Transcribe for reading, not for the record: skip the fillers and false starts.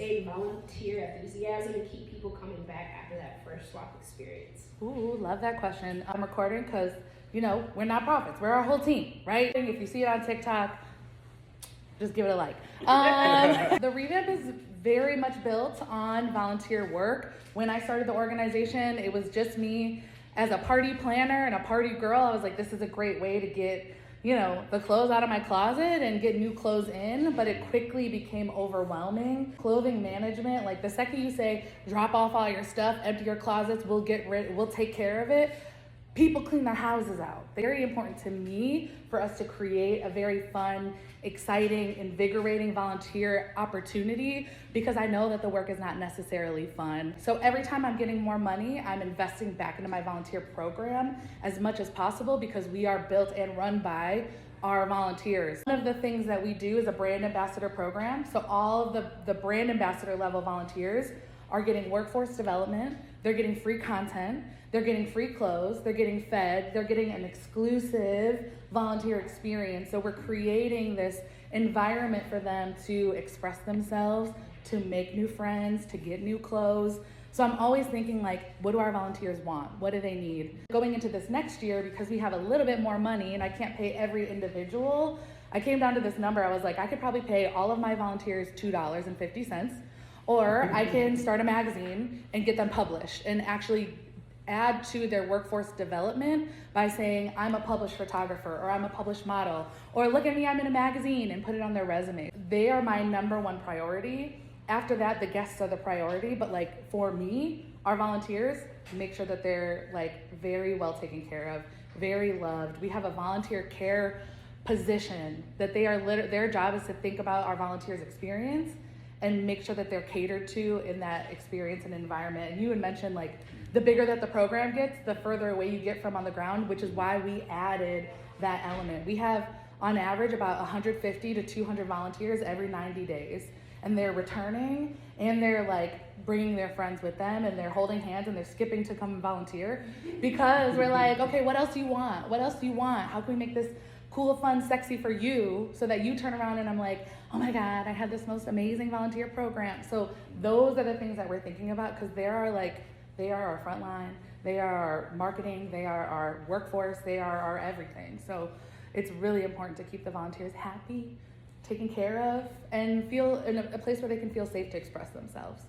sustain volunteer enthusiasm and keep people coming back after that first swap experience? Ooh, love that question. I'm recording because, we're nonprofits. We're our whole team, right? If you see it on TikTok, just give it a like. The revamp is very much built on volunteer work. When I started the organization, it was just me as a party planner and a party girl. I was like, this is a great way to get, the clothes out of my closet and get new clothes in, but it quickly became overwhelming. Clothing management, like the second you say, drop off all your stuff, empty your closets, we'll take care of it. People clean their houses out. Very important to me for us to create a very fun, exciting, invigorating volunteer opportunity, because I know that the work is not necessarily fun. So every time I'm getting more money, I'm investing back into my volunteer program as much as possible, because we are built and run by our volunteers. One of the things that we do is a brand ambassador program. So all of the brand ambassador level volunteers are getting workforce development, they're getting free content, they're getting free clothes, they're getting fed, they're getting an exclusive volunteer experience. So we're creating this environment for them to express themselves, to make new friends, to get new clothes. So I'm always thinking, like, what do our volunteers want? What do they need? Going into this next year, because we have a little bit more money and I can't pay every individual, I came down to this number. I was like, I could probably pay all of my volunteers $2.50. Or I can start a magazine and get them published and actually add to their workforce development by saying, I'm a published photographer, or I'm a published model, or look at me, I'm in a magazine, and put it on their resume. They are my number one priority. After that, the guests are the priority, but like for me, our volunteers, make sure that they're like very well taken care of, very loved. We have a volunteer care position that they are their job is to think about our volunteers' experience and make sure that they're catered to in that experience and environment. And you had mentioned, like, the bigger that the program gets, the further away you get from on the ground, which is why we added that element. We have, on average, about 150 to 200 volunteers every 90 days. And they're returning, and they're like bringing their friends with them, and they're holding hands, and they're skipping to come and volunteer. Because we're like, okay, what else do you want? What else do you want? How can we make this cool, fun, sexy for you, so that you turn around and I'm like, oh my God, I had this most amazing volunteer program. So those are the things that we're thinking about, because they are our front line, they are our marketing, they are our workforce, they are our everything. So it's really important to keep the volunteers happy, taken care of, and feel in a place where they can feel safe to express themselves.